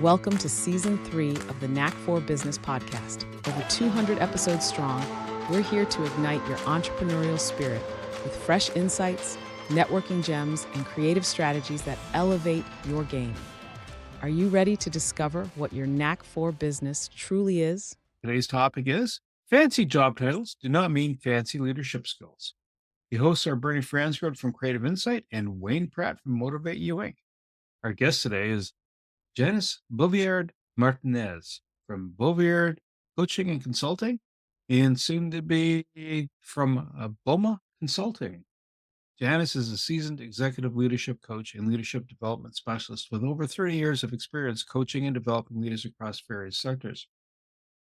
Welcome to Season 3 of the Knack for Business podcast. Over 200 episodes strong, we're here to ignite your entrepreneurial spirit with fresh insights, networking gems, and creative strategies that elevate your game. Are you ready to discover what your Knack for Business truly is? Today's topic is fancy job titles do not mean fancy leadership skills. The hosts are Bernie Fransgrove from Creative Insight and Wayne Pratt from Motivate You Inc. Our guest today is Janice Boviard Martinez from Boviard Coaching and Consulting, and soon to be from Boma Consulting. Janice is a seasoned executive leadership coach and leadership development specialist with over 30 years of experience coaching and developing leaders across various sectors.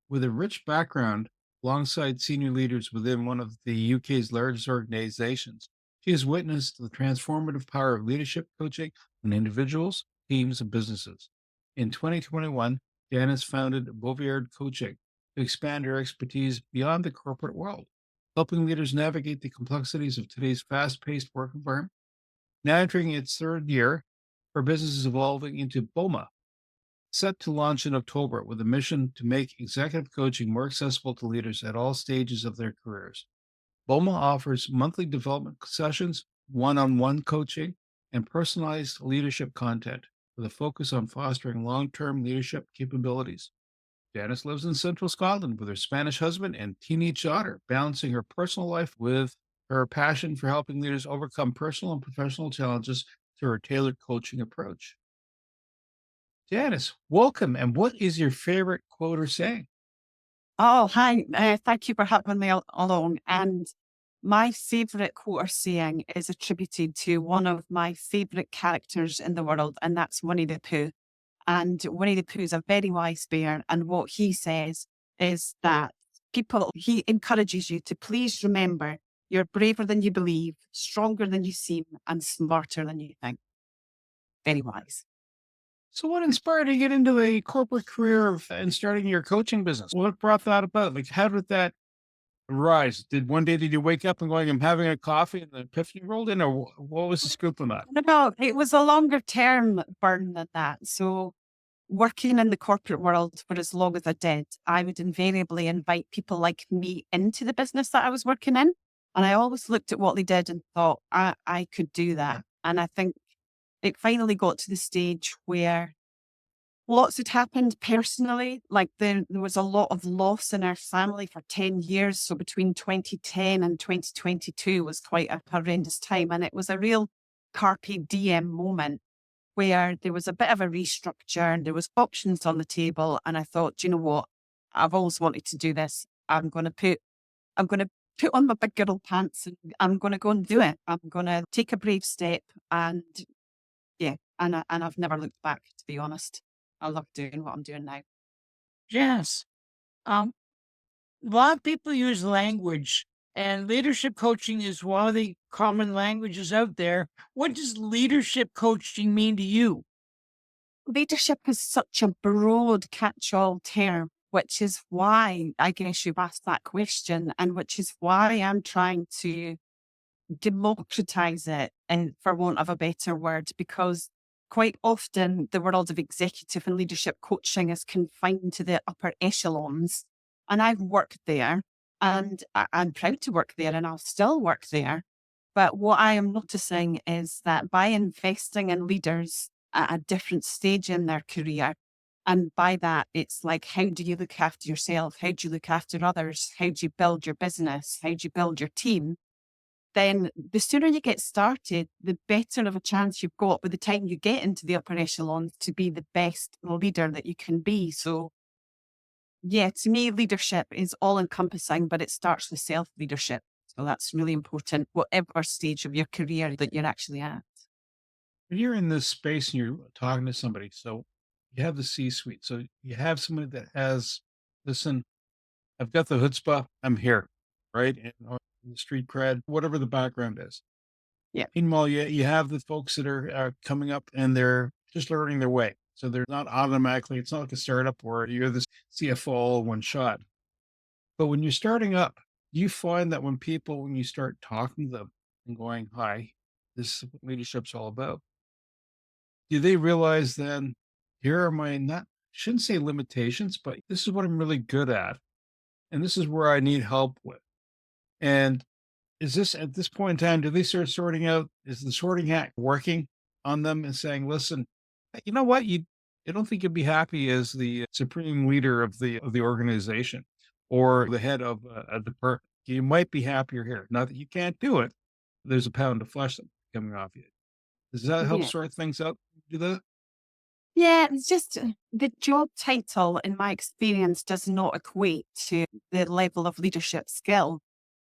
With a rich background alongside senior leaders within one of the UK's largest organizations, she has witnessed the transformative power of leadership coaching on individuals, teams, and businesses. In 2021, Janice founded Boviard Coaching to expand her expertise beyond the corporate world, helping leaders navigate the complexities of today's fast-paced work environment. Now entering its third year, her business is evolving into Boma, set to launch in October with a mission to make executive coaching more accessible to leaders at all stages of their careers. Boma offers monthly development sessions, one-on-one coaching, and personalized leadership content with a focus on fostering long-term leadership capabilities. Janice lives in central Scotland with her Spanish husband and teenage daughter, balancing her personal life with her passion for helping leaders overcome personal and professional challenges through her tailored coaching approach. Janice, welcome. And what is your favorite quote or saying? Oh, hi. Thank you for having me along. And my favorite quote or saying is attributed to one of my favorite characters in the world, and that's Winnie the Pooh. And Winnie the Pooh is a very wise bear. And what he says is that he encourages you to please remember you're braver than you believe, stronger than you seem, and smarter than you think. Very wise. So, what inspired you to get into the corporate career and starting your coaching business? What brought that about? Like, how did that arise? Did you wake up and going, I'm having a coffee and the epiphany rolled in, or what was the scoop on that? No, it was a longer term burn than that. So working in the corporate world for as long as I did, I would invariably invite people like me into the business that I was working in. And I always looked at what they did and thought, I could do that. And I think it finally got to the stage where lots had happened personally. Like there was a lot of loss in our family for 10 years. So between 2010 and 2022 was quite a horrendous time. And it was a real carpe diem moment where there was a bit of a restructure and there was options on the table. And I thought, "Do you know what? I've always wanted to do this. I'm going to put on my big girl pants and I'm going to go and do it. I'm going to take a brave step." And yeah, and I've never looked back, to be honest. I love doing what I'm doing now. Yes. Um, a lot of people use language, and leadership coaching is one of the common languages out there. What does leadership coaching mean to you? Leadership is such a broad catch-all term, which is why I guess you've asked that question, and which is why I'm trying to democratize it, and for want of a better word, because quite often the world of executive and leadership coaching is confined to the upper echelons. And I've worked there and I'm proud to work there and I'll still work there. But what I am noticing is that by investing in leaders at a different stage in their career, and by that, it's like, how do you look after yourself? How do you look after others? How do you build your business? How do you build your team? Then the sooner you get started, the better of a chance you've got by the time you get into the upper echelons to be the best leader that you can be. So yeah, to me, leadership is all encompassing, but it starts with self-leadership. So that's really important, whatever stage of your career that you're actually at. When you're in this space and you're talking to somebody, so you have the C-suite, so you have somebody that has, listen, I've got the chutzpah, I'm here, right? And or the street cred, whatever the background is. Yeah. Meanwhile, you have the folks that are coming up and they're just learning their way. So they're not automatically, it's not like a startup where you're the CFO all one shot. But when you're starting up, do you find that when you start talking to them and going, hi, this is what leadership's all about, do they realize then, here are my not shouldn't say limitations, but this is what I'm really good at. And this is where I need help with. And is this at this point in time, do they start sorting out, is the sorting hat working on them and saying, listen, you know what? I don't think you'd be happy as the supreme leader of the organization or the head of a department. You might be happier here. Not that you can't do it. There's a pound of flesh coming off you. Does that help Yeah. sort things out? Do that? Yeah, it's just the job title, in my experience, does not equate to the level of leadership skill.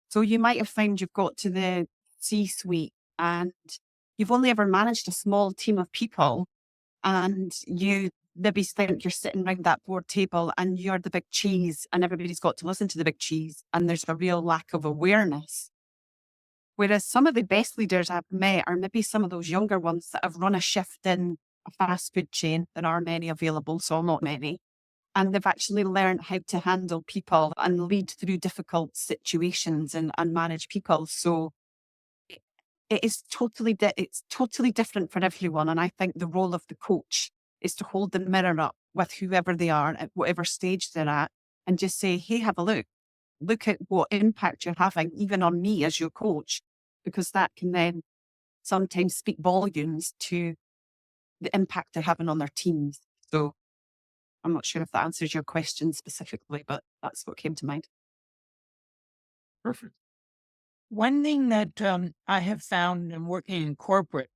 So you might have found you've got to the C-suite and you've only ever managed a small team of people, and you maybe think you're sitting around that board table and you're the big cheese and everybody's got to listen to the big cheese, and there's a real lack of awareness. Whereas some of the best leaders I've met are maybe some of those younger ones that have run a shift in a fast food chain. There are many available, so not many. And they've actually learned how to handle people and lead through difficult situations and manage people. So it is it's totally different for everyone. And I think the role of the coach is to hold the mirror up with whoever they are at whatever stage they're at and just say, hey, have a look. Look at what impact you're having, even on me as your coach, because that can then sometimes speak volumes to the impact they're having on their teams. So I'm not sure if that answers your question specifically, but that's what came to mind. Perfect. One thing that I have found in working in corporate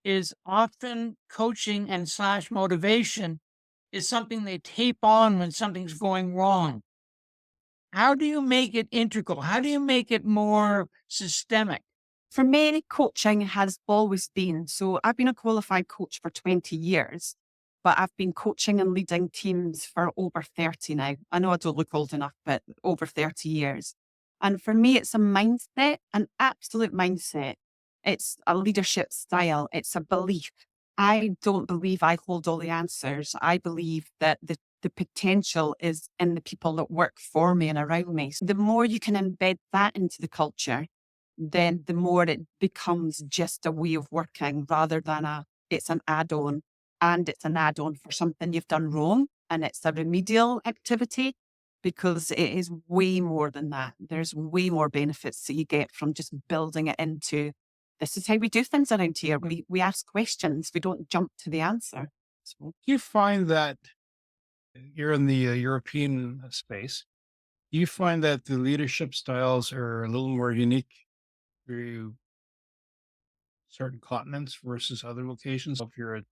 is often coaching and slash motivation is something they tape on when something's going wrong. How do you make it integral? How do you make it more systemic? For me, coaching has always been, so I've been a qualified coach for 20 years, but I've been coaching and leading teams for over 30 now. I know I don't look old enough, but over 30 years. And for me, it's a mindset, an absolute mindset. It's a leadership style. It's a belief. I don't believe I hold all the answers. I believe that the potential is in the people that work for me and around me. So the more you can embed that into the culture, then the more it becomes just a way of working rather than it's an add-on, and it's an add-on for something you've done wrong and it's a remedial activity, because it is way more than that. There's way more benefits that you get from just building it into, this is how we do things around here. We ask questions. We don't jump to the answer. So, You find that you're in the European space. You find that the leadership styles are a little more unique to certain continents versus other locations. If you're in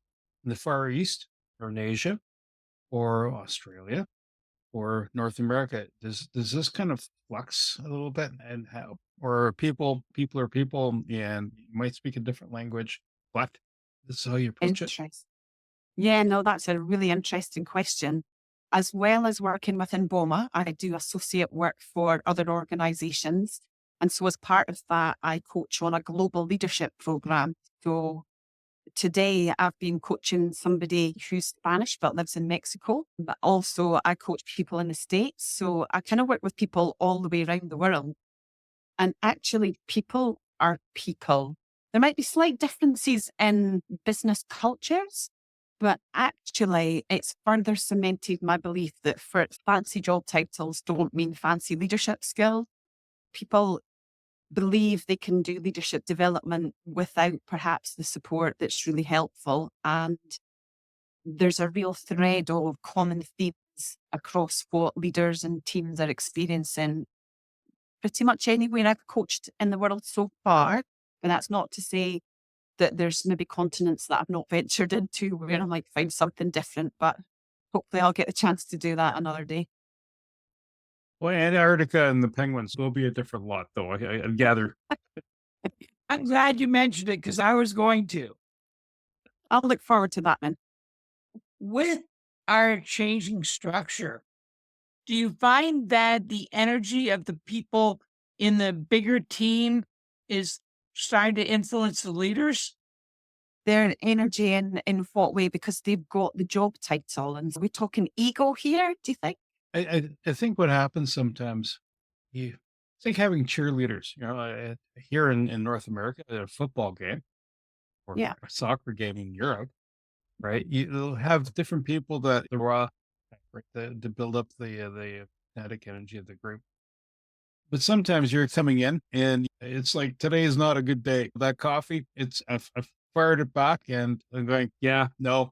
the Far East or in Asia or Australia or North America, does this kind of flux a little bit, and how, or people are people and you might speak a different language, but this is how you approach it? interesting. Yeah, no, that's a really interesting question. As well as working within Boma, I do associate work for other organizations. And so as part of that, I coach on a global leadership program. So today I've been coaching somebody who's Spanish but lives in Mexico, but also I coach people in the States. So I kind of work with people all the way around the world. And actually, people are people. There might be slight differences in business cultures, but actually, it's further cemented my belief that for fancy job titles don't mean fancy leadership skills. People believe they can do leadership development without perhaps the support that's really helpful. And there's a real thread of common themes across what leaders and teams are experiencing pretty much anywhere I've coached in the world so far. And that's not to say that there's maybe continents that I've not ventured into where I might find something different, but hopefully I'll get the chance to do that another day. Well, Antarctica and the penguins will be a different lot, though. I gather. I'm glad you mentioned it because I was going to. I'll look forward to that then. With our changing structure, do you find that the energy of the people in the bigger team is starting to influence the leaders? Their energy in what way? Because they've got the job title. And we're talking ego here, do you think? I think what happens sometimes, you think having cheerleaders, here in North America at a football game or Yeah. a soccer game in Europe, right? You'll have different people that are raw, right, to build up the kinetic energy of the group. But sometimes you're coming in and it's like, today is not a good day. That coffee, I've fired it back and I'm going, yeah, no,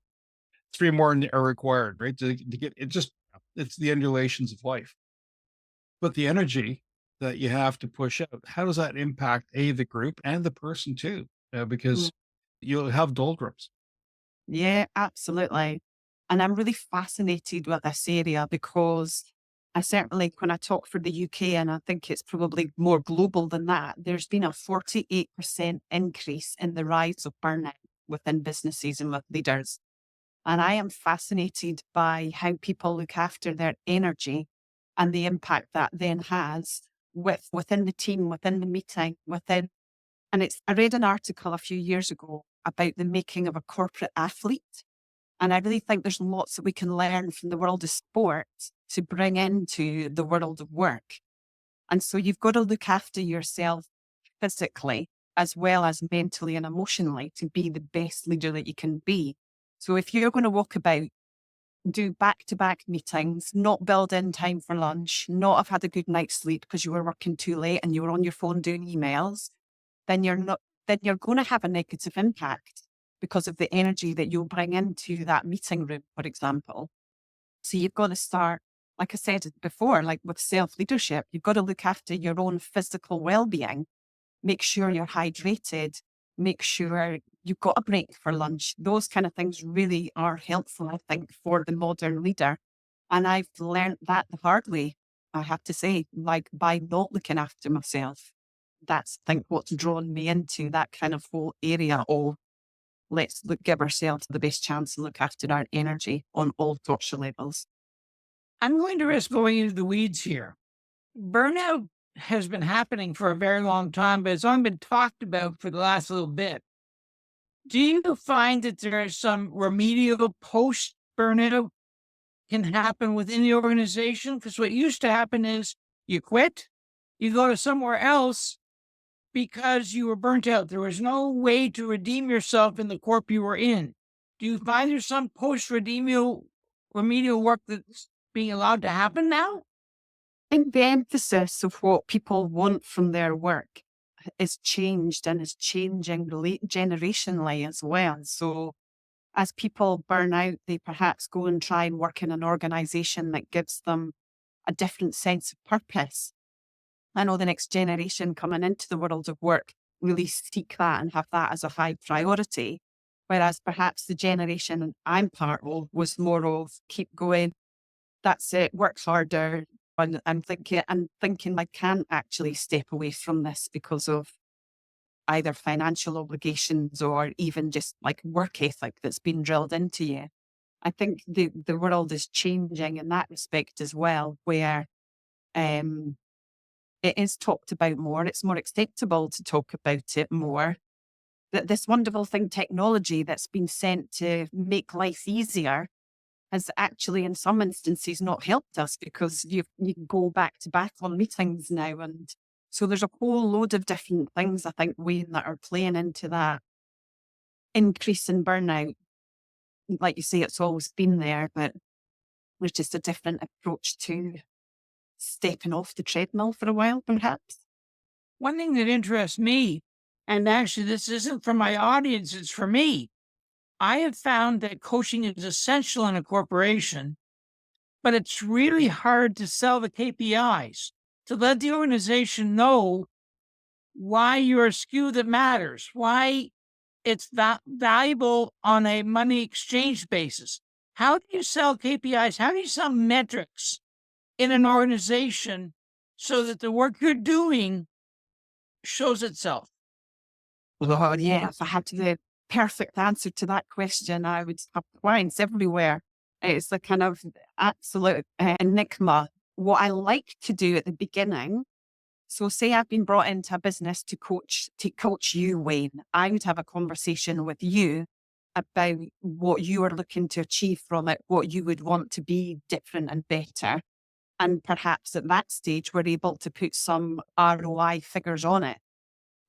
three more are required, right? To get it, just, it's the undulations of life. But the energy that you have to push out, how does that impact the group and the person too? Mm. Because you'll have doldrums. Yeah, absolutely. And I'm really fascinated with this area because I certainly, when I talk for the UK, and I think it's probably more global than that, there's been a 48% increase in the rise of burnout within businesses and with leaders. And I am fascinated by how people look after their energy and the impact that then has within the team, within the meeting, within. And I read an article a few years ago about the making of a corporate athlete. And I really think there's lots that we can learn from the world of sport to bring into the world of work. And so you've got to look after yourself physically as well as mentally and emotionally to be the best leader that you can be. So if you're going to walk about, do back-to-back meetings, not build in time for lunch, not have had a good night's sleep because you were working too late and you were on your phone doing emails, then you're going to have a negative impact because of the energy that you'll bring into that meeting room, for example. So you've got to start, like I said before, like with self-leadership, you've got to look after your own physical well-being, make sure you're hydrated, make sure you've got a break for lunch. Those kind of things really are helpful, I think, for the modern leader. And I've learned that the hard way, I have to say, like by not looking after myself. That's, I think, what's drawn me into that kind of whole area of give ourselves the best chance to look after our energy on all sorts of levels. I'm going to risk going into the weeds here. Burnout has been happening for a very long time, but it's only been talked about for the last little bit. Do you find that there is some remedial post burnout can happen within the organization? Because what used to happen is you quit, you go to somewhere else because you were burnt out. There was no way to redeem yourself in the corp you were in. Do you find there's some post remedial work that's being allowed to happen now? I think the emphasis of what people want from their work is changed and is changing generationally as well. So as people burn out, they perhaps go and try and work in an organization that gives them a different sense of purpose. I know the next generation coming into the world of work really seek that and have that as a high priority. Whereas perhaps the generation I'm part of was more of keep going, that's it, work harder. And I'm thinking I can't actually step away from this because of either financial obligations or even just like work ethic that's been drilled into you. I think the world is changing in that respect as well, where it is talked about more. It's more acceptable to talk about it more. That this wonderful thing, technology, that's been sent to make life easier has actually, in some instances, not helped us because you can go back to back on meetings now. And so there's a whole load of different things, I think, Wayne, that are playing into that increase in burnout. Like you say, it's always been there, but there's just a different approach to stepping off the treadmill for a while, perhaps. One thing that interests me, and actually this isn't for my audience, it's for me. I have found that coaching is essential in a corporation, but it's really hard to sell the KPIs, to let the organization know why you're a SKU that matters, why it's valuable on a money exchange basis. How do you sell KPIs? How do you sell metrics in an organization so that the work you're doing shows itself? Well, yeah, if I had the perfect answer to that question, I would have clients everywhere. It's a kind of absolute enigma. What I like to do at the beginning, so say I've been brought into a business to coach you, Wayne. I would have a conversation with you about what you are looking to achieve from it, what you would want to be different and better. And perhaps at that stage, we're able to put some ROI figures on it.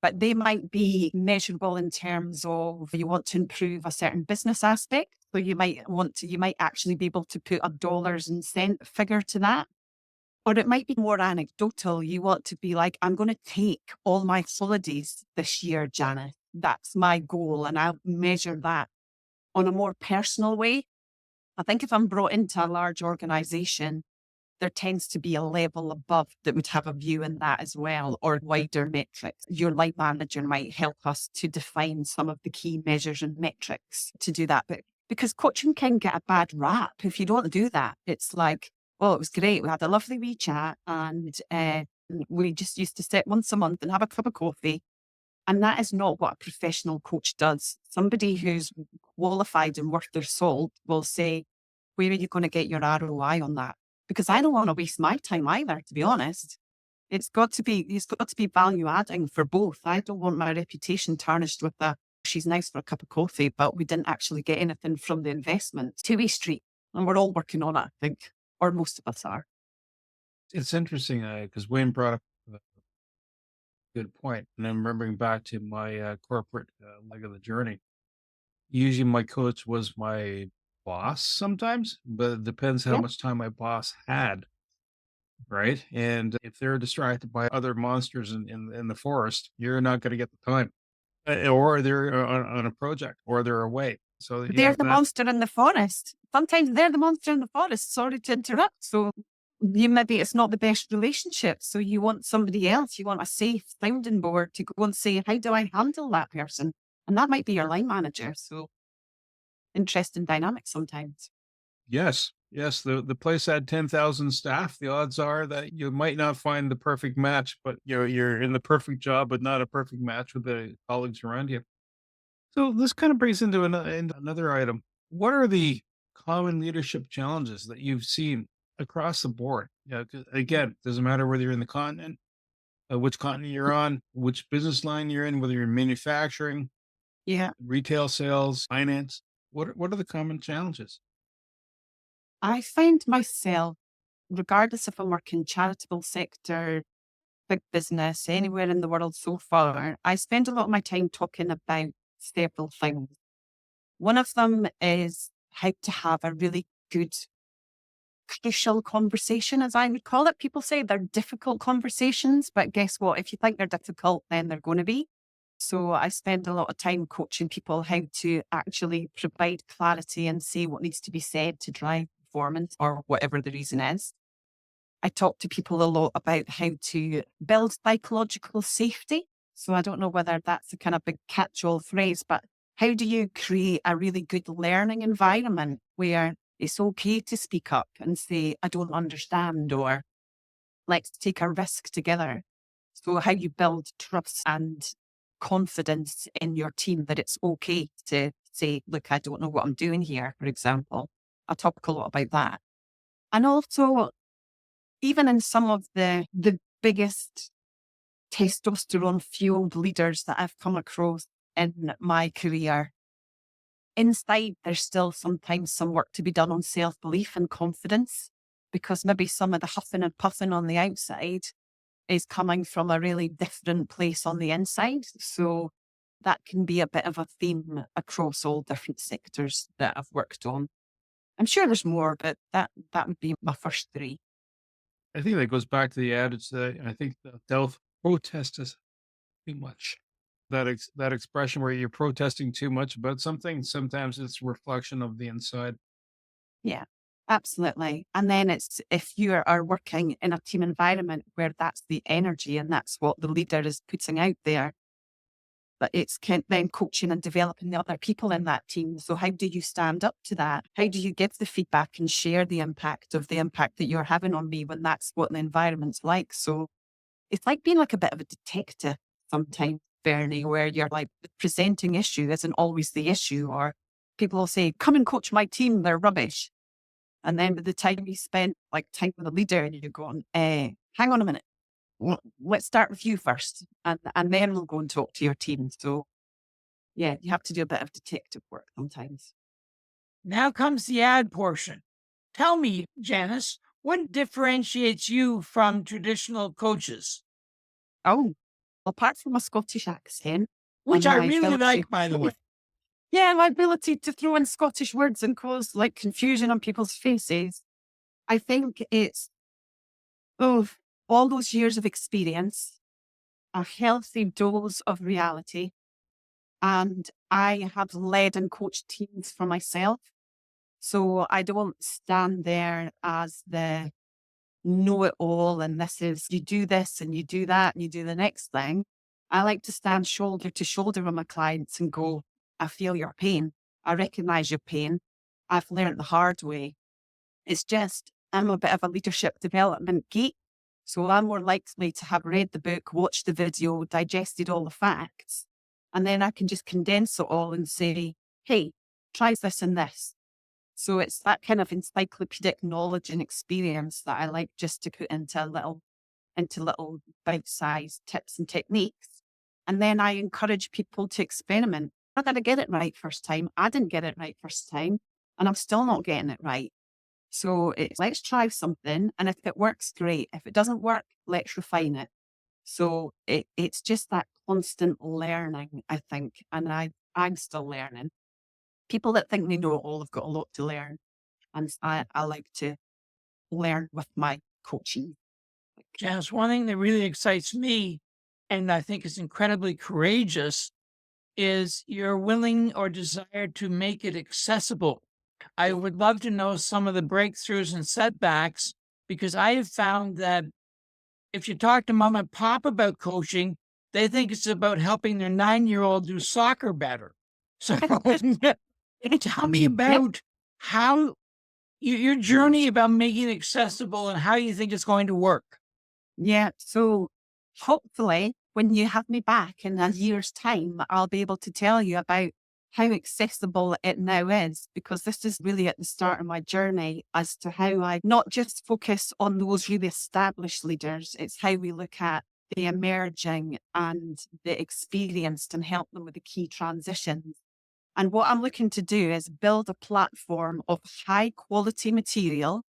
But they might be measurable in terms of you want to improve a certain business aspect. So you might actually be able to put a dollars and cent figure to that. Or it might be more anecdotal. You want to be like, I'm going to take all my holidays this year, Janice. That's my goal. And I'll measure that on a more personal way. I think if I'm brought into a large organization, there tends to be a level above that would have a view in that as well, or wider metrics. Your line manager might help us to define some of the key measures and metrics to do that. But because coaching can get a bad rap if you don't do that. It's like, well, it was great. We had a lovely wee chat and we just used to sit once a month and have a cup of coffee. And that is not what a professional coach does. Somebody who's qualified and worth their salt will say, where are you going to get your ROI on that? Because I don't want to waste my time either, to be honest. It's got to be value adding for both. I don't want my reputation tarnished with she's nice for a cup of coffee, but we didn't actually get anything from the investment. Two-way street. And we're all working on it, I think, or most of us are. It's interesting because Wayne brought up a good point, and I'm remembering back to my corporate leg of the journey. Usually, my coach was my boss sometimes, but it depends how Yeah. much time my boss had, right? And if they're distracted by other monsters in the forest, you're not going to get the time, or they're on a project, or they're away. So They're the monster in the forest. Sometimes they're the monster in the forest. Sorry to interrupt. So maybe it's not the best relationship. So you want somebody else. You want a safe sounding board to go and say, how do I handle that person? And that might be your line manager. So interesting dynamic sometimes. Yes. The place had 10,000 staff. The odds are that you might not find the perfect match, but you're in the perfect job, but not a perfect match with the colleagues around you. So this kind of brings into another item. What are the common leadership challenges that you've seen across the board? Yeah, 'cause again, doesn't matter whether you're in the continent, which continent you're on, which business line you're in, whether you're in manufacturing, Yeah. retail sales, finance. What are the common challenges? I find myself, regardless if I'm working charitable sector, big business, anywhere in the world so far, I spend a lot of my time talking about several things. One of them is how to have a really good, crucial conversation, as I would call it. People say they're difficult conversations, but guess what? If you think they're difficult, then they're going to be. So I spend a lot of time coaching people how to actually provide clarity and say what needs to be said to drive performance or whatever the reason is. I talk to people a lot about how to build psychological safety. So I don't know whether that's a kind of big catch-all phrase, but how do you create a really good learning environment where it's okay to speak up and say, I don't understand, or let's take a risk together. So how you build trust and confidence in your team that it's okay to say, look, I don't know what I'm doing here, for example. I talk a lot about that. And also, even in some of the biggest testosterone fueled leaders that I've come across in my career, inside there's still sometimes some work to be done on self-belief and confidence, because maybe some of the huffing and puffing on the outside is coming from a really different place on the inside. So that can be a bit of a theme across all different sectors that I've worked on. I'm sure there's more, but that would be my first three. I think that goes back to the adage that I think the self protest is too much. That expression where you're protesting too much about something, sometimes it's a reflection of the inside. Yeah, absolutely. And then it's if you are working in a team environment where that's the energy and that's what the leader is putting out there, but it's then coaching and developing the other people in that team. So how do you stand up to that? How do you give the feedback and share the impact that you're having on me when that's what the environment's like? So it's like being like a bit of a detective sometimes, Bernie, where you're like the presenting issue isn't always the issue, or people will say, come and coach my team, they're rubbish. And then by the time you spend like time with a leader and you're going, hang on a minute, let's start with you first. And then we'll go and talk to your team. So yeah, you have to do a bit of detective work sometimes. Now comes the ad portion. Tell me, Janice, what differentiates you from traditional coaches? Oh, apart from a Scottish accent, Which and I my really fellowship- like, by the way. Yeah, my ability to throw in Scottish words and cause like confusion on people's faces. I think it's all those years of experience, a healthy dose of reality. And I have led and coached teams for myself. So I don't stand there as the know it all. And this is, you do this and you do that and you do the next thing. I like to stand shoulder to shoulder with my clients and go, I feel your pain. I recognize your pain. I've learned the hard way. It's just, I'm a bit of a leadership development geek. So I'm more likely to have read the book, watched the video, digested all the facts, and then I can just condense it all and say, hey, try this and this. So it's that kind of encyclopedic knowledge and experience that I like just to put into little bite-sized tips and techniques. And then I encourage people to experiment. I'm not going to get it right first time. I didn't get it right first time, and I'm still not getting it right. So it's let's try something. And if it works, great. If it doesn't work, let's refine it. So it's just that constant learning, I think. And I'm still learning. People that think they know it all have got a lot to learn. And I like to learn with my coaching. Janice, one thing that really excites me, and I think is incredibly courageous, is your willing or desire to make it accessible. I would love to know some of the breakthroughs and setbacks, because I have found that if you talk to mom and pop about coaching, they think it's about helping their 9-year-old do soccer better. So tell me about how your journey about making it accessible and how you think it's going to work. Yeah. So hopefully when you have me back in a year's time, I'll be able to tell you about how accessible it now is, because this is really at the start of my journey as to how I not just focus on those really established leaders. It's how we look at the emerging and the experienced and help them with the key transitions. And what I'm looking to do is build a platform of high quality material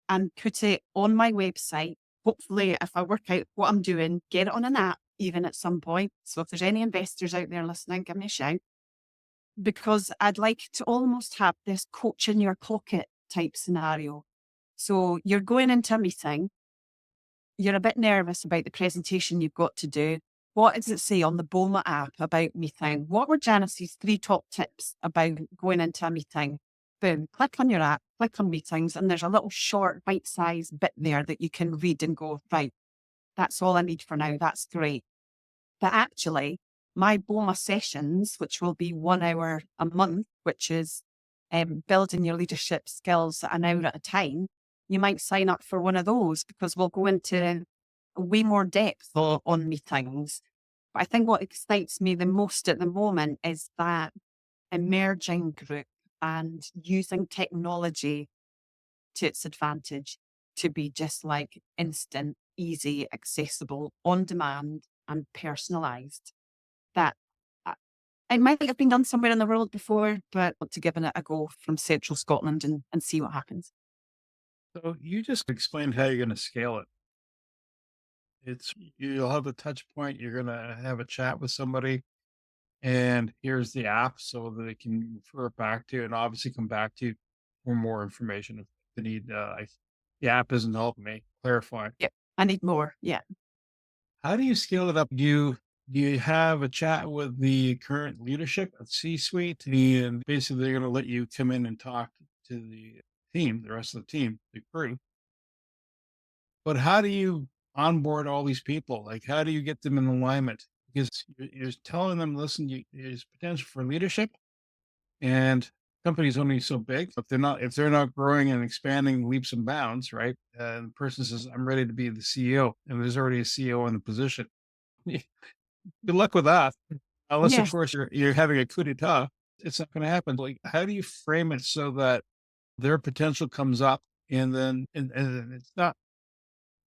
and put it on my website. Hopefully, if I work out what I'm doing, get it on an app even at some point. So if there's any investors out there listening, give me a shout. Because I'd like to almost have this coach in your pocket type scenario. So you're going into a meeting, you're a bit nervous about the presentation you've got to do. What does it say on the Boma app about meeting? What were Janice's 3 top tips about going into a meeting? Boom, click on your app, click on meetings, and there's a little short bite-sized bit there that you can read and go, right, that's all I need for now. That's great. But actually, my Boma sessions, which will be 1 hour a month, which is building your leadership skills an hour at a time, you might sign up for one of those, because we'll go into way more depth on meetings. But I think what excites me the most at the moment is that emerging group and using technology to its advantage to be just like instant, easy, accessible, on demand and personalized. That it might have been done somewhere in the world before, but I want to give it a go from central Scotland and see what happens. So you just explained how you're going to scale it. You'll have a touch point. You're going to have a chat with somebody, and here's the app so that they can refer back to, and obviously come back to you for more information if they need. The app isn't helping me clarify. Yep. I need more. Yeah. How do you scale it up? Do you have a chat with the current leadership at C-suite, and basically they're going to let you come in and talk to the team, the rest of the team, the crew? But how do you onboard all these people? Like, how do you get them in alignment? Because you're telling them, listen, there's potential for leadership, and company's only so big. If they're not growing and expanding leaps and bounds, right? And the person says, I'm ready to be the CEO, and there's already a CEO in the position. Good luck with that. Unless, of Yes. course, you're having a coup d'etat, it's not going to happen. Like, how do you frame it so that their potential comes up, and then and it's not,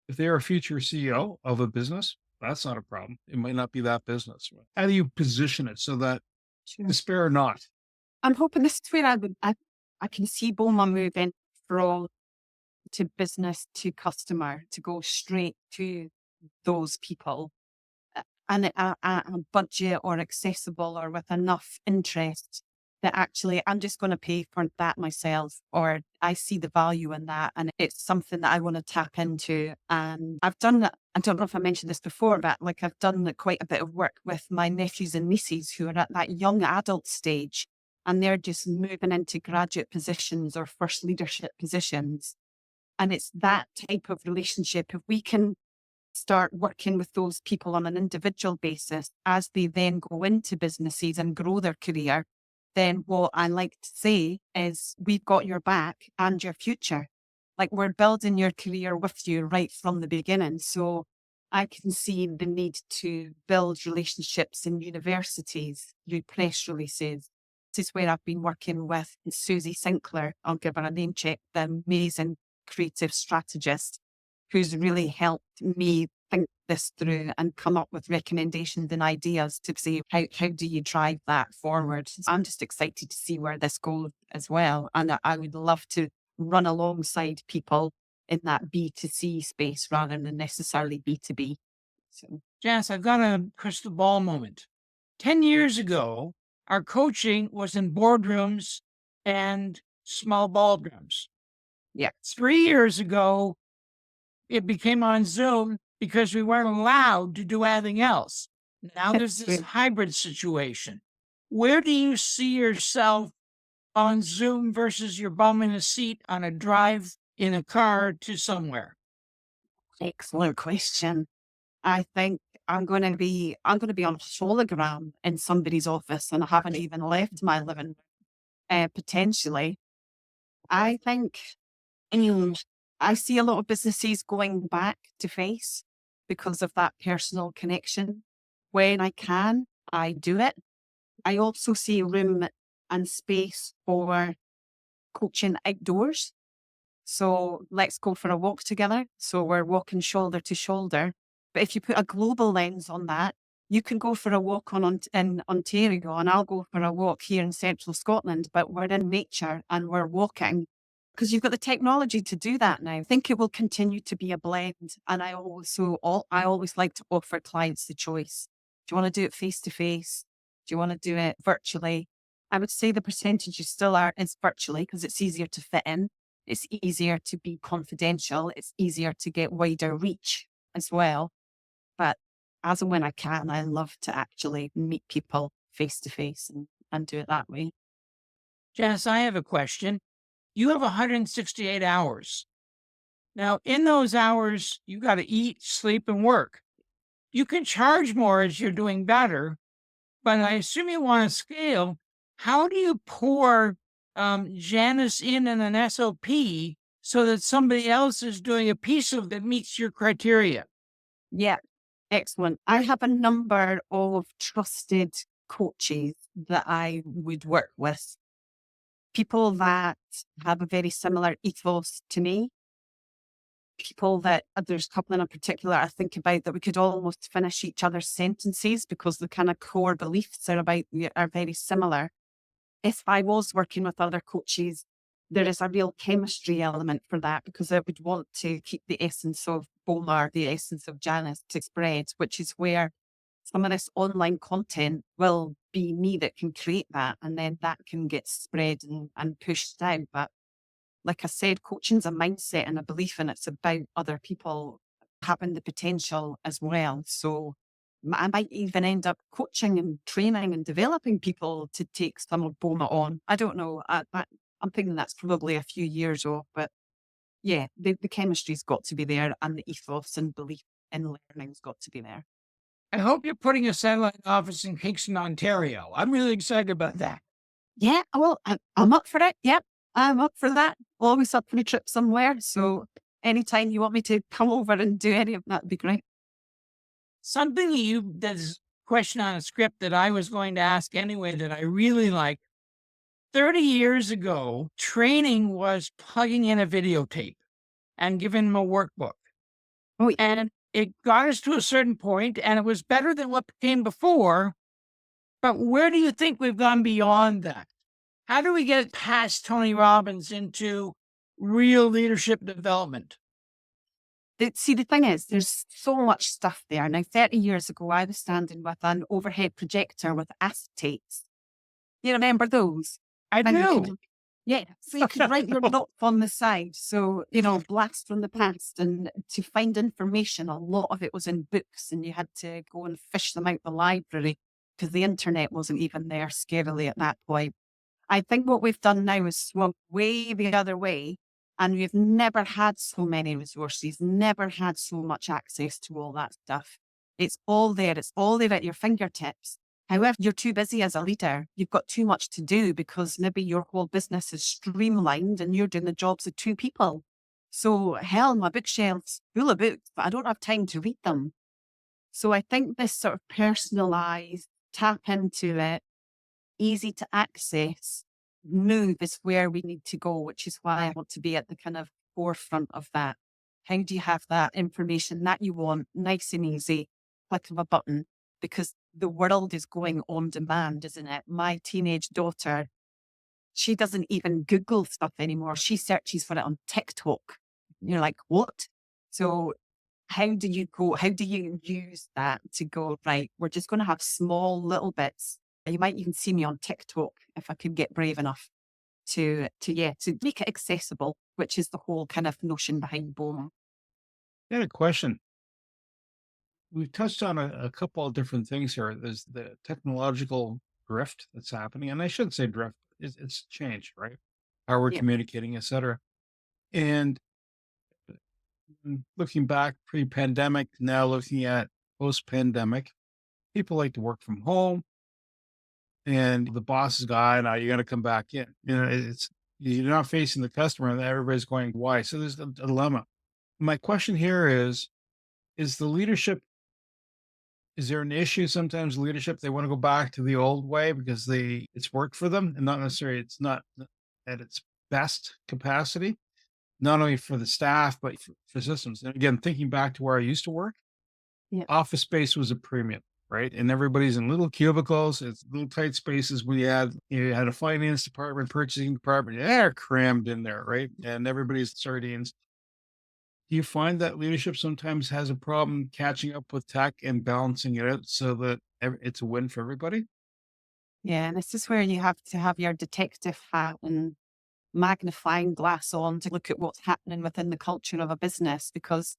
if they're a future CEO of a business, that's not a problem. It might not be that business. How do you position it so that Sure. despair or not? I'm hoping this is where I can see Boma moving from to business to customer, to go straight to those people and at a budget or accessible or with enough interest that actually I'm just going to pay for that myself, or I see the value in that and it's something that I want to tap into. And I've done that. I don't know if I mentioned this before, but like I've done quite a bit of work with my nephews and nieces who are at that young adult stage and they're just moving into graduate positions or first leadership positions. And it's that type of relationship. If we can start working with those people on an individual basis as they then go into businesses and grow their career, then what I like to say is we've got your back and your future. Like we're building your career with you right from the beginning. So I can see the need to build relationships in universities through press releases. This is where I've been working with Susie Sinclair. I'll give her a name check, the amazing creative strategist who's really helped me think this through and come up with recommendations and ideas to see how do you drive that forward. So I'm just excited to see where this goes as well. And I would love to run alongside people in that B2C space rather than necessarily B2B. So, Janice, I've got a crystal ball moment. 10 years ago, our coaching was in boardrooms and small ballrooms. yeah. 3 years ago, it became on Zoom because we weren't allowed to do anything else. Now there's this hybrid situation. Where do you see yourself on Zoom versus your bum in a seat on a drive in a car to somewhere? Excellent question. I think I'm going to be on a hologram in somebody's office and I haven't even left my living room, potentially. I think I see a lot of businesses going back to face because of that personal connection. When I can, I do it. I also see room and space for coaching outdoors. So let's go for a walk together. So we're walking shoulder to shoulder. But if you put a global lens on that, you can go for a walk in Ontario and I'll go for a walk here in central Scotland, but we're in nature and we're walking because you've got the technology to do that now. I think it will continue to be a blend. And I always like to offer clients the choice. Do you want to do it face to face? Do you want to do it virtually? I would say the percentage is virtually because it's easier to fit in. It's easier to be confidential. It's easier to get wider reach as well. But as and when I can, I love to actually meet people face to face and do it that way. Janice, I have a question. You have 168 hours. Now, in those hours, you got to eat, sleep, and work. You can charge more as you're doing better, but I assume you want to scale. How do you pour Janice in an SOP so that somebody else is doing a piece of that meets your criteria? Yeah, excellent. I have a number of trusted coaches that I would work with. People that have a very similar ethos to me. People that there's a couple in particular I think about that we could almost finish each other's sentences because the kind of core beliefs are very similar. If I was working with other coaches, there is a real chemistry element for that because I would want to keep the essence of Boma, the essence of Janice to spread, which is where some of this online content will be me that can create that and then that can get spread and pushed out. But like I said, coaching's a mindset and a belief and it's about other people having the potential as well. So I might even end up coaching and training and developing people to take some of Boma on. I don't know. I'm thinking that's probably a few years off, but yeah, the chemistry's got to be there and the ethos and belief in learning's got to be there. I hope you're putting a satellite office in Kingston, Ontario. I'm really excited about that. Yeah, well, I'm up for it. Yep, I'm up for that. Always up for a trip somewhere. So anytime you want me to come over and do any of that would be great. Something there's a question on a script that I was going to ask anyway that I really like. 30 years ago, training was plugging in a videotape and giving them a workbook. Oh, yeah. And it got us to a certain point, and it was better than what came before. But where do you think we've gone beyond that? How do we get past Tony Robbins into real leadership development? See, the thing is, there's so much stuff there. Now, 30 years ago, I was standing with an overhead projector with acetates. You remember those? I And you do. could, yeah, so you could write your notes on the side. So, blast from the past, and to find information, a lot of it was in books, and you had to go and fish them out the library because the internet wasn't even there scarily at that point. I think what we've done now is swung way the other way, and we've never had so many resources, never had so much access to all that stuff. It's all there. It's all there at your fingertips. However, you're too busy as a leader. You've got too much to do because maybe your whole business is streamlined and you're doing the jobs of two people. So hell, my bookshelf's full of books, but I don't have time to read them. So I think this sort of personalized, tap into it, easy to access move is where we need to go, which is why I want to be at the kind of forefront of that. How do you have that information that you want, nice and easy, click of a button? Because the world is going on demand, isn't it? My teenage daughter, she doesn't even Google stuff anymore. She searches for it on TikTok. You're like, what? So how do you use that to go, right, we're just going to have small little bits. You might even see me on TikTok if I could get brave enough to make it accessible, which is the whole kind of notion behind Boma. I had a question. We've touched on a couple of different things here. There's the technological drift that's happening, and I shouldn't say drift. It's change, right? How we're Yeah. communicating, et cetera. And looking back pre-pandemic, now looking at post-pandemic, people like to work from home, and the boss is gone. Now you got to come back in. It's you're not facing the customer, and everybody's going, "Why?" So there's a dilemma. My question here is the leadership, is there an issue sometimes leadership, they want to go back to the old way because it's worked for them and not necessarily it's not at its best capacity, not only for the staff, but for systems. And again, thinking back to where I used to work, Yeah. office space was a premium, right? And everybody's in little cubicles, it's little tight spaces. You had a finance department, purchasing department, they're crammed in there, right? And everybody's sardines. Do you find that leadership sometimes has a problem catching up with tech and balancing it out so that it's a win for everybody? Yeah. And this is where you have to have your detective hat and magnifying glass on to look at what's happening within the culture of a business, because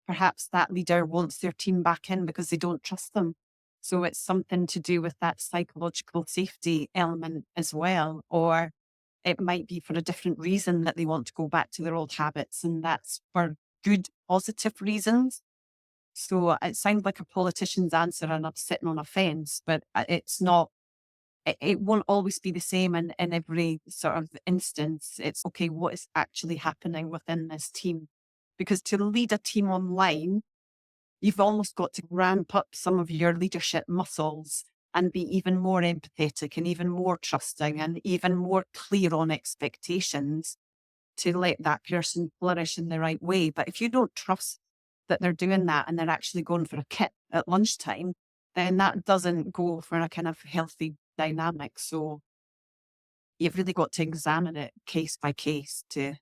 perhaps that leader wants their team back in because they don't trust them. So it's something to do with that psychological safety element as well. Or it might be for a different reason that they want to go back to their old habits, and that's for good, positive reasons. So it sounds like a politician's answer and I'm sitting on a fence, but it's not. It won't always be the same in every sort of instance. It's okay, what is actually happening within this team? Because to lead a team online, you've almost got to ramp up some of your leadership muscles and be even more empathetic and even more trusting and even more clear on expectations to let that person flourish in the right way. But if you don't trust that they're doing that and they're actually going for a kit at lunchtime, then that doesn't go for a kind of healthy dynamic. So you've really got to examine it case by case to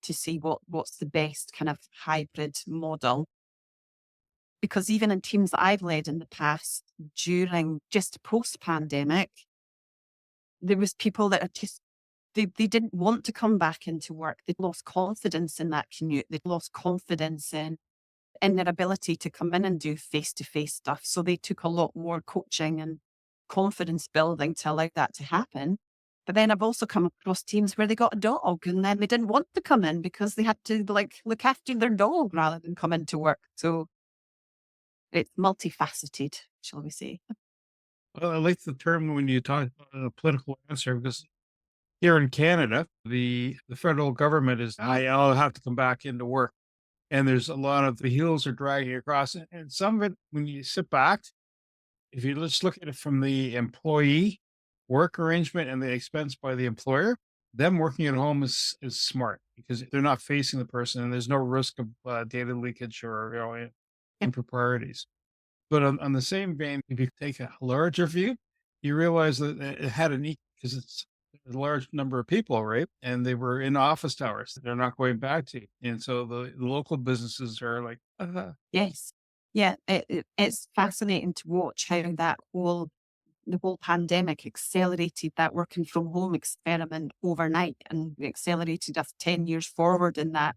see what's the best kind of hybrid model. Because even in teams that I've led in the past, during just post-pandemic, there was people that are just they didn't want to come back into work. They'd lost confidence in that commute. They'd lost confidence in their ability to come in and do face-to-face stuff. So they took a lot more coaching and confidence building to allow that to happen. But then I've also come across teams where they got a dog and then they didn't want to come in because they had to look after their dog rather than come into work. So it's multifaceted, shall we say. Well, I like the term when you talk about a political answer because here in Canada, the federal government is, I'll have to come back into work. And there's a lot of the heels are dragging across it. And some of it, when you sit back, if you just look at it from the employee work arrangement and the expense by the employer, them working at home is smart because they're not facing the person and there's no risk of data leakage or improprieties. But on the same vein, if you take a larger view, you realize that it had because it's a large number of people, right? And they were in office towers. They're not going back to. And so the local businesses are like, Yes. Yeah, it's fascinating to watch how that whole the whole pandemic accelerated that working from home experiment overnight, and accelerated us 10 years forward in that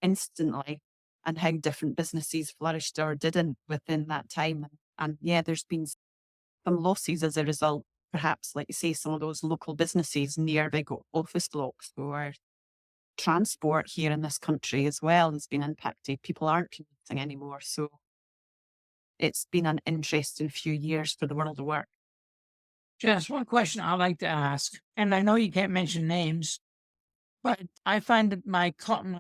instantly, and how different businesses flourished or didn't within that time. And yeah, there's been some losses as a result. Perhaps, like you say, some of those local businesses near big office blocks, or transport here in this country as well has been impacted. People aren't commuting anymore. So it's been an interesting few years for the world of work. Just one question I like to ask, and I know you can't mention names, but I find that my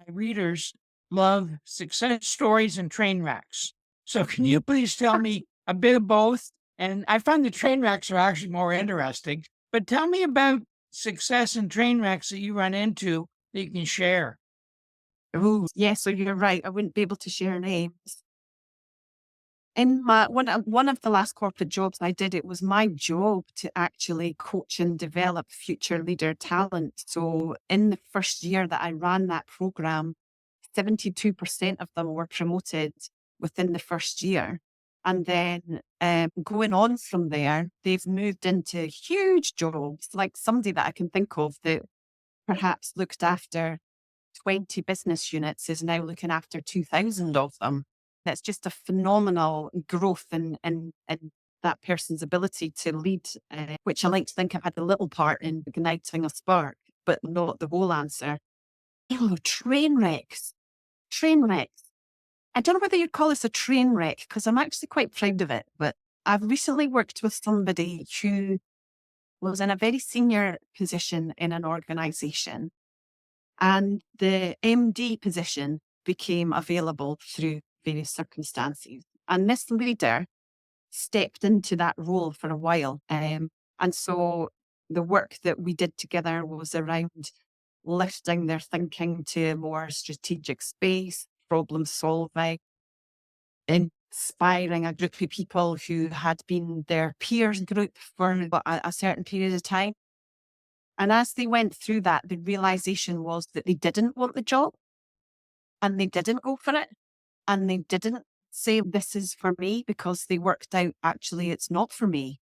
readers love success stories and train wrecks. So can you please tell me a bit of both? And I find the train wrecks are actually more interesting, but tell me about success and train wrecks that you run into that you can share. Oh, yeah, so you're right. I wouldn't be able to share names. In one of the last corporate jobs I did, it was my job to actually coach and develop future leader talent. So in the first year that I ran that program, 72% of them were promoted within the first year. And then going on from there, they've moved into huge jobs, like somebody that I can think of that perhaps looked after 20 business units is now looking after 2,000 of them. That's just a phenomenal growth in that person's ability to lead, which I like to think I've had a little part in igniting a spark, but not the whole answer. Oh, train wrecks. Train wrecks. I don't know whether you'd call this a train wreck, because I'm actually quite proud of it, but I've recently worked with somebody who was in a very senior position in an organization, and the MD position became available through various circumstances. And this leader stepped into that role for a while. And so the work that we did together was around lifting their thinking to a more strategic space, problem solving, inspiring a group of people who had been their peers group for a certain period of time. And as they went through that, the realization was that they didn't want the job, and they didn't go for it, and they didn't say, this is for me, because they worked out, actually, it's not for me.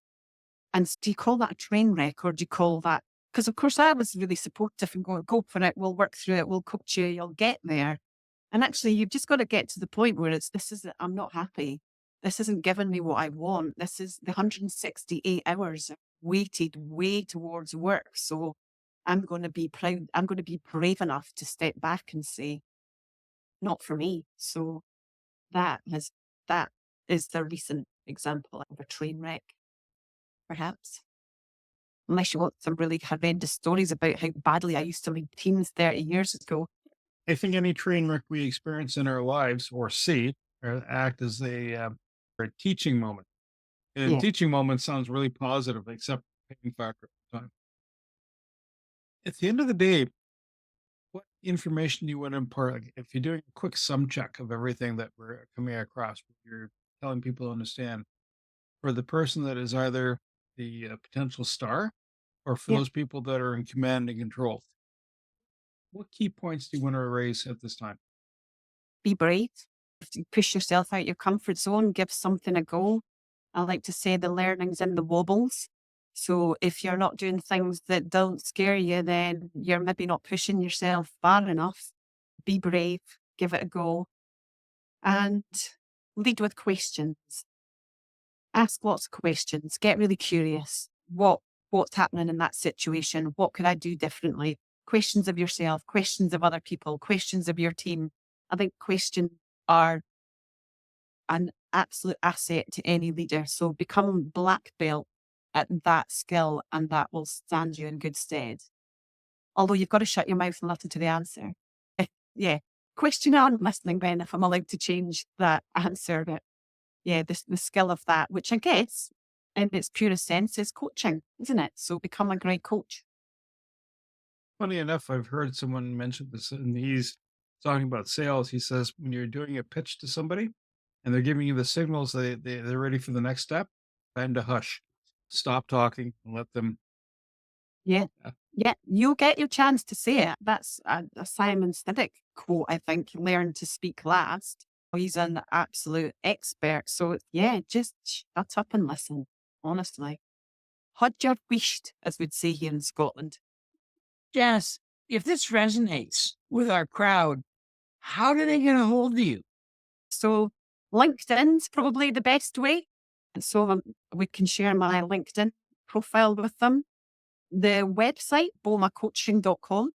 And do you call that a train wreck, or do you call that? Because of course I was really supportive and go for it. We'll work through it. We'll coach you. You'll get there. And actually, you've just got to get to the point where I'm not happy. This isn't giving me what I want. This is the 168 hours weighted way towards work. So I'm going to be proud. I'm going to be brave enough to step back and say, not for me. So that is the recent example of a train wreck, perhaps. Unless you want some really horrendous stories about how badly I used to lead teams 30 years ago. I think any train wreck we experience in our lives or see or act as a teaching moment. And a Yeah. teaching moment sounds really positive, except pain factor at the time. At the end of the day, what information do you want to impart? Like, if you're doing a quick sum check of everything that we're coming across, what you're telling people to understand, for the person that is either the potential star or for Yeah. those people that are in command and control, what key points do you want to raise at this time? Be brave. Push yourself out your comfort zone. Give something a go. I like to say the learning's in the wobbles. So if you're not doing things that don't scare you, then you're maybe not pushing yourself far enough. Be brave. Give it a go. And lead with questions. Ask lots of questions. Get really curious. What's happening in that situation? What could I do differently? Questions of yourself, questions of other people, questions of your team. I think questions are an absolute asset to any leader. So become black belt at that skill, and that will stand you in good stead. Although you've got to shut your mouth and listen to the answer. Yeah. Question on listening, Ben, if I'm allowed to change that answer. But yeah, the skill of that, which I guess in its purest sense is coaching, isn't it? So become a great coach. Funny enough, I've heard someone mention this, and he's talking about sales. He says when you're doing a pitch to somebody and they're giving you the signals they're ready for the next step, time to hush, stop talking, and let them. Yeah. Uh, Yeah, you'll get your chance to say it. That's a Simon Sinek quote, I think. Learn to speak last. He's an absolute expert. So yeah, just shut up and listen, honestly. Hod your wisht, as we'd say here in Scotland. Janice, if this resonates with our crowd, how do they get a hold of you? So LinkedIn's probably the best way. So we can share my LinkedIn profile with them. The website, bomacoaching.com.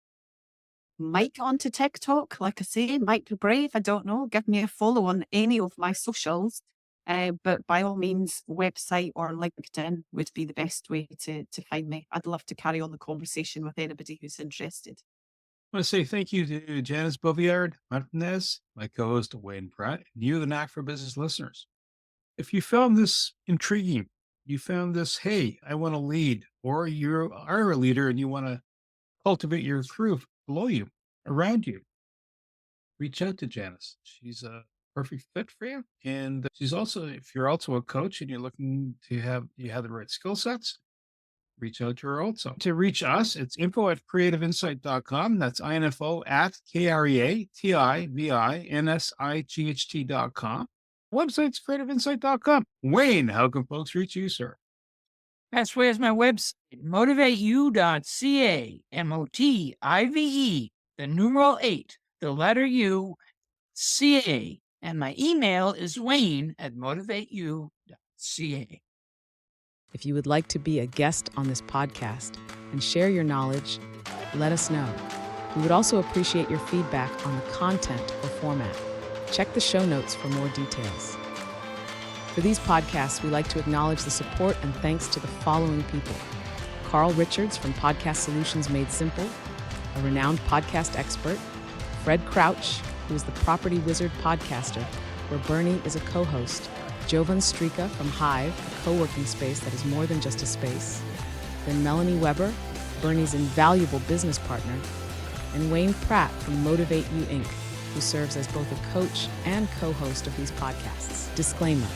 Might go onto TikTok, like I say, might be brave, I don't know. Give me a follow on any of my socials. But by all means, website or LinkedIn would be the best way to find me. I'd love to carry on the conversation with anybody who's interested. I want to say thank you to Janice Boviard Martinez, my co-host Wayne Pratt, and you, the Knack for Business listeners. If you found this intriguing, you found this, hey, I want to lead, or you are a leader and you want to cultivate your crew below you, around you, reach out to Janice. She's a perfect fit for you. And she's also, if you're also a coach and you're looking to have the right skill sets, reach out to her also. To reach us, it's info@creativeinsight.com. That's info at creativeinsight.com. Website's creativeinsight.com. Wayne, how can folks reach you, sir? That's where's my website, motivateu.ca, MOTIVE, the numeral 8, the letter U, CA. And my email is wayne@motivateu.ca. If you would like to be a guest on this podcast and share your knowledge, let us know. We would also appreciate your feedback on the content or format. Check the show notes for more details. For these podcasts, we like to acknowledge the support and thanks to the following people: Carl Richards from Podcast Solutions Made Simple, a renowned podcast expert; Fred Crouch, who is the Property Wizard podcaster, where Bernie is a co-host; Jovan Strika from Hive, a co-working space that is more than just a space; then Melanie Weber, Bernie's invaluable business partner; and Wayne Pratt from Motivate You Inc., who serves as both a coach and co-host of these podcasts. Disclaimer: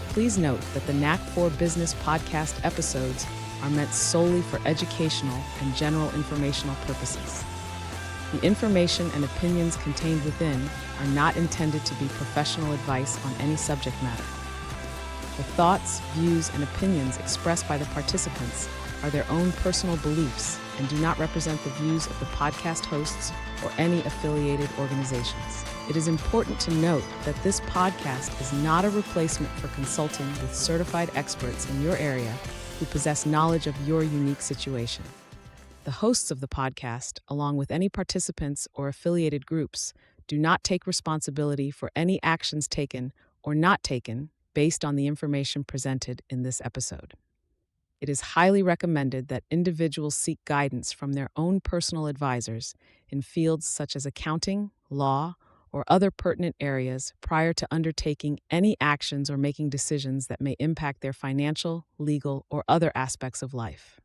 please note that the Knack for Business podcast episodes are meant solely for educational and general informational purposes. The information and opinions contained within are not intended to be professional advice on any subject matter. The thoughts, views, and opinions expressed by the participants are their own personal beliefs and do not represent the views of the podcast hosts or any affiliated organizations. It is important to note that this podcast is not a replacement for consulting with certified experts in your area who possess knowledge of your unique situation. The hosts of the podcast, along with any participants or affiliated groups, do not take responsibility for any actions taken or not taken based on the information presented in this episode. It is highly recommended that individuals seek guidance from their own personal advisors in fields such as accounting, law, or other pertinent areas prior to undertaking any actions or making decisions that may impact their financial, legal, or other aspects of life.